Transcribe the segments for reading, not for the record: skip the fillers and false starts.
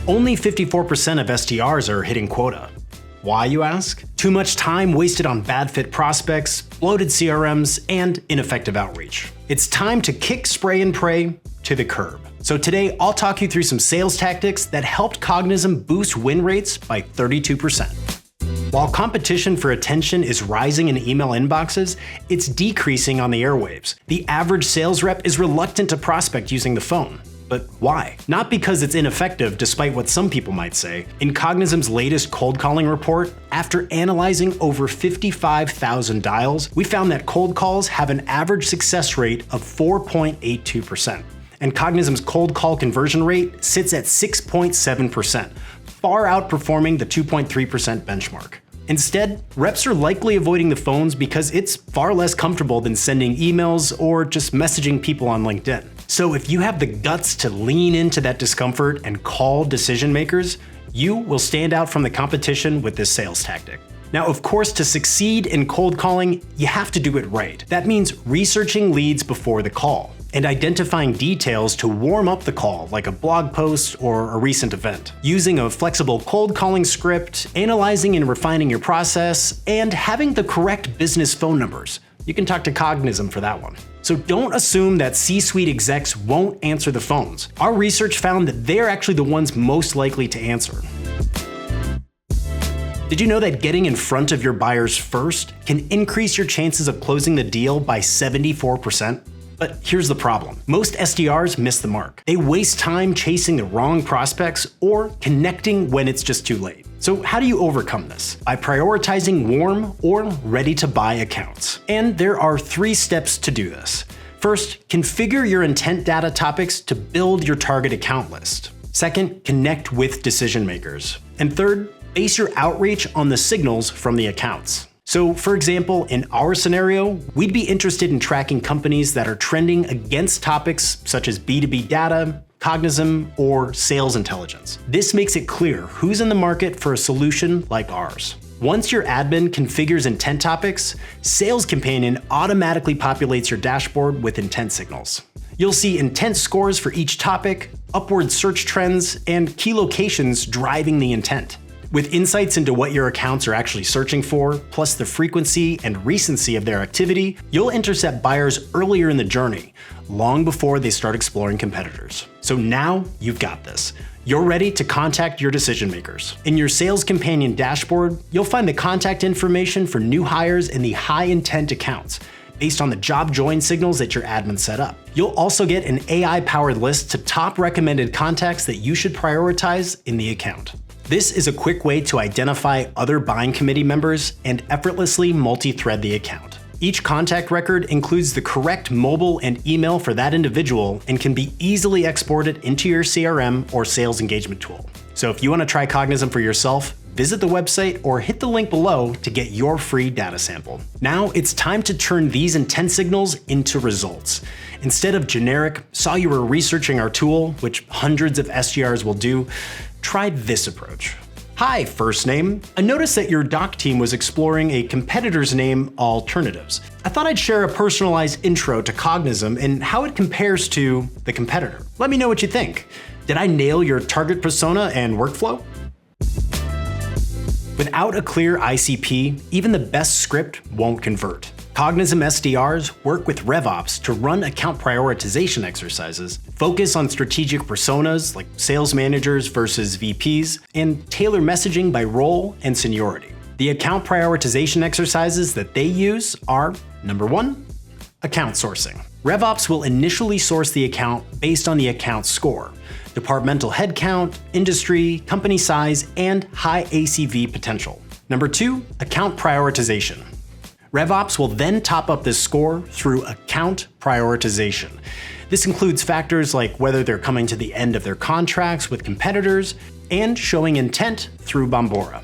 Only 54% of SDRs are hitting quota. Why, you ask? Too much time wasted on bad fit prospects, bloated CRMs, and ineffective outreach. It's time to kick spray and pray to the curb. So today, I'll talk you through some sales tactics that helped Cognism boost win rates by 32%. While competition for attention is rising in email inboxes, it's decreasing on the airwaves. The average sales rep is reluctant to prospect using the phone. But why? Not because it's ineffective, despite what some people might say. In Cognism's latest cold calling report, after analyzing over 55,000 dials, we found that cold calls have an average success rate of 4.82%. And Cognism's cold call conversion rate sits at 6.7%, far outperforming the 2.3% benchmark. Instead, reps are likely avoiding the phones because it's far less comfortable than sending emails or just messaging people on LinkedIn. So if you have the guts to lean into that discomfort and call decision makers, you will stand out from the competition with this sales tactic. Now, of course, to succeed in cold calling, you have to do it right. That means researching leads before the call and identifying details to warm up the call, like a blog post or a recent event. Using a flexible cold calling script, analyzing and refining your process, and having the correct business phone numbers. You can talk to Cognism for that one. So don't assume that C-suite execs won't answer the phones. Our research found that they're actually the ones most likely to answer. Did you know that getting in front of your buyers first can increase your chances of closing the deal by 74%? But here's the problem. Most SDRs miss the mark. They waste time chasing the wrong prospects or connecting when it's just too late. So how do you overcome this? By prioritizing warm or ready-to-buy accounts. And there are 3 steps to do this. First, configure your intent data topics to build your target account list. Second, connect with decision makers. And third, base your outreach on the signals from the accounts. So for example, in our scenario, we'd be interested in tracking companies that are trending against topics such as B2B data, Cognism, or sales intelligence. This makes it clear who's in the market for a solution like ours. Once your admin configures intent topics, Sales Companion automatically populates your dashboard with intent signals. You'll see intent scores for each topic, upward search trends, and key locations driving the intent. With insights into what your accounts are actually searching for, plus the frequency and recency of their activity, you'll intercept buyers earlier in the journey, long before they start exploring competitors. So now you've got this. You're ready to contact your decision makers. In your Sales Companion dashboard, you'll find the contact information for new hires in the high intent accounts, based on the job join signals that your admin set up. You'll also get an AI-powered list to top recommended contacts that you should prioritize in the account. This is a quick way to identify other buying committee members and effortlessly multi-thread the account. Each contact record includes the correct mobile and email for that individual and can be easily exported into your CRM or sales engagement tool. So if you want to try Cognism for yourself, visit the website or hit the link below to get your free data sample. Now it's time to turn these intent signals into results. Instead of generic, saw you were researching our tool, which hundreds of SDRs will do, try this approach. Hi, first name. I noticed that your doc team was exploring a competitor's name alternatives. I thought I'd share a personalized intro to Cognism and how it compares to the competitor. Let me know what you think. Did I nail your target persona and workflow? Without a clear ICP, even the best script won't convert. Cognism SDRs work with RevOps to run account prioritization exercises, focus on strategic personas like sales managers versus VPs, and tailor messaging by role and seniority. The account prioritization exercises that they use are, number 1, account sourcing. RevOps will initially source the account based on the account score, departmental headcount, industry, company size, and high ACV potential. Number 2, account prioritization. RevOps will then top up this score through account prioritization. This includes factors like whether they're coming to the end of their contracts with competitors and showing intent through Bombora.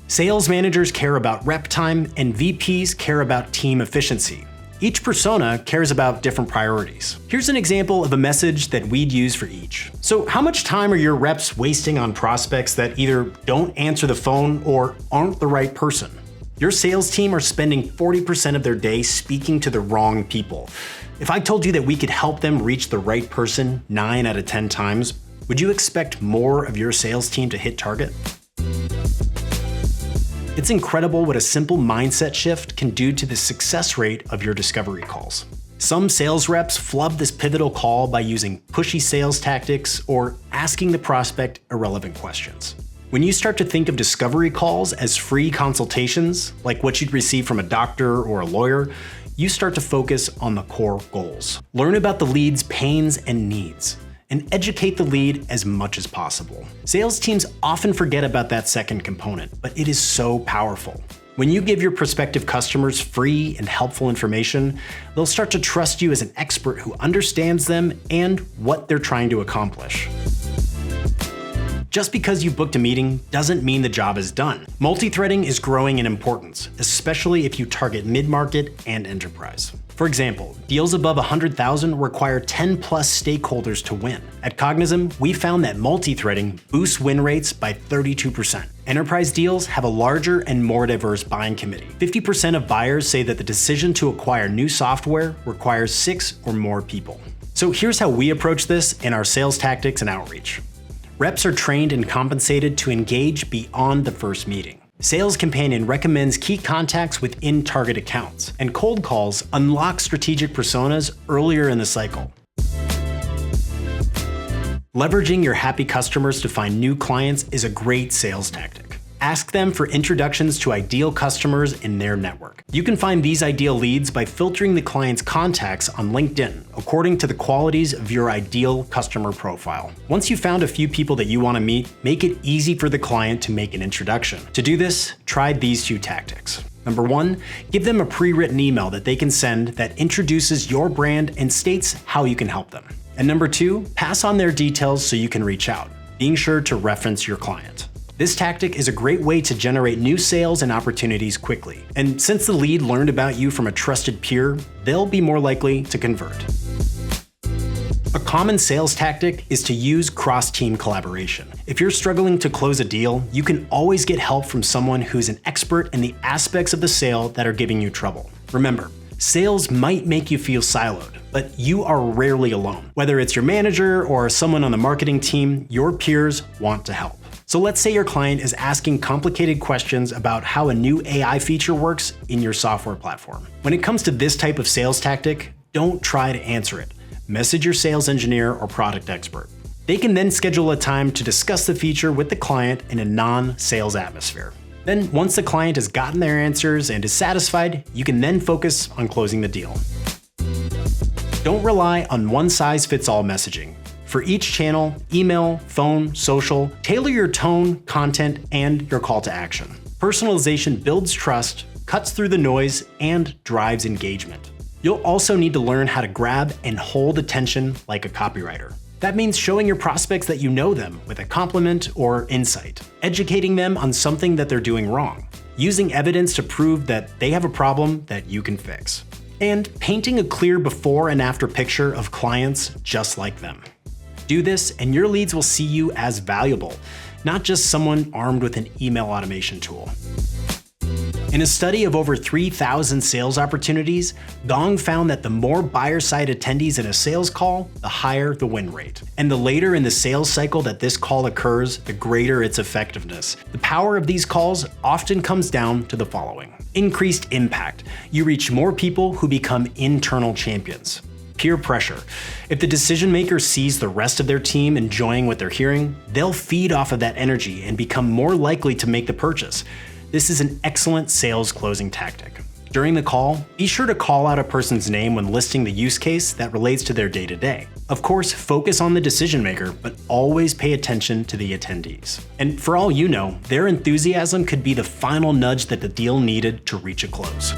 Sales managers care about rep time and VPs care about team efficiency. Each persona cares about different priorities. Here's an example of a message that we'd use for each. So how much time are your reps wasting on prospects that either don't answer the phone or aren't the right person? Your sales team are spending 40% of their day speaking to the wrong people. If I told you that we could help them reach the right person 9 out of 10 times, Would you expect more of your sales team to hit target? It's incredible what a simple mindset shift can do to the success rate of your discovery calls. Some sales reps flub this pivotal call by using pushy sales tactics or asking the prospect irrelevant questions. When you start to think of discovery calls as free consultations, like what you'd receive from a doctor or a lawyer, you start to focus on the core goals. Learn about the lead's pains and needs, and educate the lead as much as possible. Sales teams often forget about that second component, but it is so powerful. When you give your prospective customers free and helpful information, they'll start to trust you as an expert who understands them and what they're trying to accomplish. Just because you booked a meeting doesn't mean the job is done. Multi-threading is growing in importance, especially if you target mid-market and enterprise. For example, deals above 100,000 require 10 plus stakeholders to win. At Cognism, we found that multi-threading boosts win rates by 32%. Enterprise deals have a larger and more diverse buying committee. 50% of buyers say that the decision to acquire new software requires 6 or more people. So here's how we approach this in our sales tactics and outreach. Reps are trained and compensated to engage beyond the first meeting. Sales Companion recommends key contacts within target accounts, and cold calls unlock strategic personas earlier in the cycle. Leveraging your happy customers to find new clients is a great sales tactic. Ask them for introductions to ideal customers in their network. You can find these ideal leads by filtering the client's contacts on LinkedIn according to the qualities of your ideal customer profile. Once you've found a few people that you want to meet, make it easy for the client to make an introduction. To do this, try these 2 tactics. Number 1, give them a pre-written email that they can send that introduces your brand and states how you can help them. And number 2, pass on their details so you can reach out, being sure to reference your client. This tactic is a great way to generate new sales and opportunities quickly. And since the lead learned about you from a trusted peer, they'll be more likely to convert. A common sales tactic is to use cross-team collaboration. If you're struggling to close a deal, you can always get help from someone who's an expert in the aspects of the sale that are giving you trouble. Remember, sales might make you feel siloed, but you are rarely alone. Whether it's your manager or someone on the marketing team, your peers want to help. So let's say your client is asking complicated questions about how a new AI feature works in your software platform. When it comes to this type of sales tactic, don't try to answer it. Message your sales engineer or product expert. They can then schedule a time to discuss the feature with the client in a non-sales atmosphere. Then, once the client has gotten their answers and is satisfied, you can then focus on closing the deal. Don't rely on one-size-fits-all messaging. For each channel, email, phone, social, tailor your tone, content, and your call to action. Personalization builds trust, cuts through the noise, and drives engagement. You'll also need to learn how to grab and hold attention like a copywriter. That means showing your prospects that you know them with a compliment or insight, educating them on something that they're doing wrong, using evidence to prove that they have a problem that you can fix, and painting a clear before and after picture of clients just like them. Do this and your leads will see you as valuable, not just someone armed with an email automation tool. In a study of over 3,000 sales opportunities, Gong found that the more buyer-side attendees in a sales call, the higher the win rate. And the later in the sales cycle that this call occurs, the greater its effectiveness. The power of these calls often comes down to the following. Increased impact. You reach more people who become internal champions. Peer pressure. If the decision maker sees the rest of their team enjoying what they're hearing, they'll feed off of that energy and become more likely to make the purchase. This is an excellent sales closing tactic. During the call, be sure to call out a person's name when listing the use case that relates to their day-to-day. Of course, focus on the decision maker, but always pay attention to the attendees. And for all you know, their enthusiasm could be the final nudge that the deal needed to reach a close.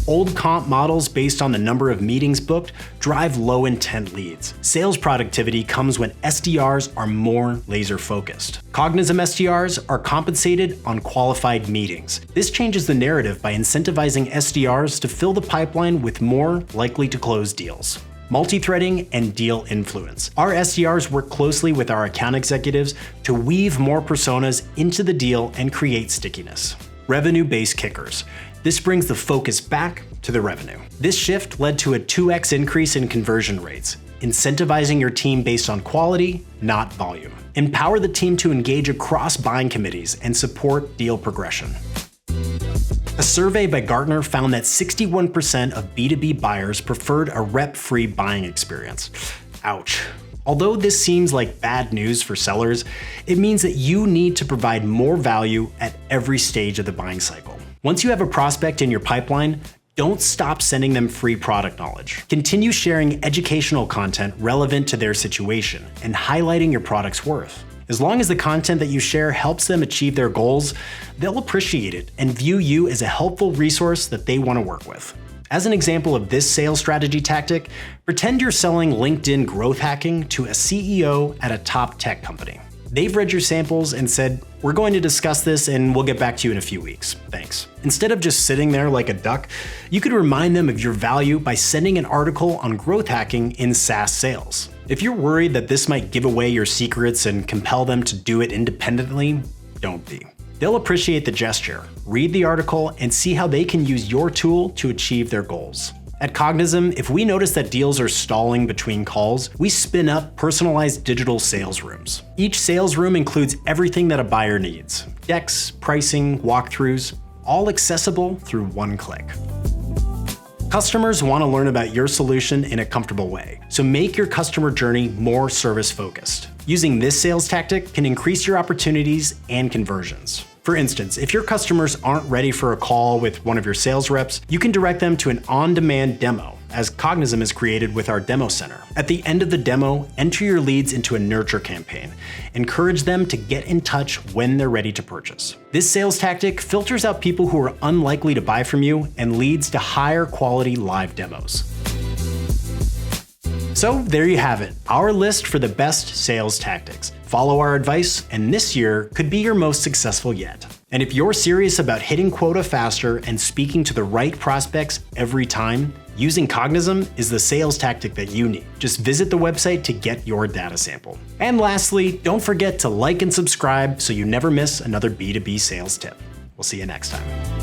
Old comp models based on the number of meetings booked drive low intent leads. Sales productivity comes when SDRs are more laser focused. Cognism SDRs are compensated on qualified meetings. This changes the narrative by incentivizing SDRs to fill the pipeline with more likely to close deals. Multi-threading and deal influence. Our SDRs work closely with our account executives to weave more personas into the deal and create stickiness. Revenue-based kickers. This brings the focus back to the revenue. This shift led to a 2x increase in conversion rates. incentivizing your team based on quality, not volume. Empower the team to engage across buying committees and support deal progression. A survey by Gartner found that 61% of B2B buyers preferred a rep-free buying experience. Ouch. Although this seems like bad news for sellers, it means that you need to provide more value at every stage of the buying cycle. Once you have a prospect in your pipeline, don't stop sending them free product knowledge. Continue sharing educational content relevant to their situation and highlighting your product's worth. As long as the content that you share helps them achieve their goals, they'll appreciate it and view you as a helpful resource that they want to work with. As an example of this sales strategy tactic, pretend you're selling LinkedIn growth hacking to a CEO at a top tech company. They've read your samples and said, "We're going to discuss this and we'll get back to you in a few weeks. Thanks." Instead of just sitting there like a duck, you could remind them of your value by sending an article on growth hacking in SaaS sales. If you're worried that this might give away your secrets and compel them to do it independently, don't be. They'll appreciate the gesture. Read the article and see how they can use your tool to achieve their goals. At Cognism, if we notice that deals are stalling between calls, we spin up personalized digital sales rooms. Each sales room includes everything that a buyer needs: decks, pricing, walkthroughs, all accessible through one click. Customers want to learn about your solution in a comfortable way, so make your customer journey more service-focused. Using this sales tactic can increase your opportunities and conversions. For instance, if your customers aren't ready for a call with one of your sales reps, you can direct them to an on-demand demo, as Cognism is created with our demo center. At the end of the demo, enter your leads into a nurture campaign. Encourage them to get in touch when they're ready to purchase. This sales tactic filters out people who are unlikely to buy from you and leads to higher quality live demos. So there you have it, our list for the best sales tactics. Follow our advice, and this year could be your most successful yet. And if you're serious about hitting quota faster and speaking to the right prospects every time, using Cognism is the sales tactic that you need. Just visit the website to get your data sample. And lastly, don't forget to like and subscribe so you never miss another B2B sales tip. We'll see you next time.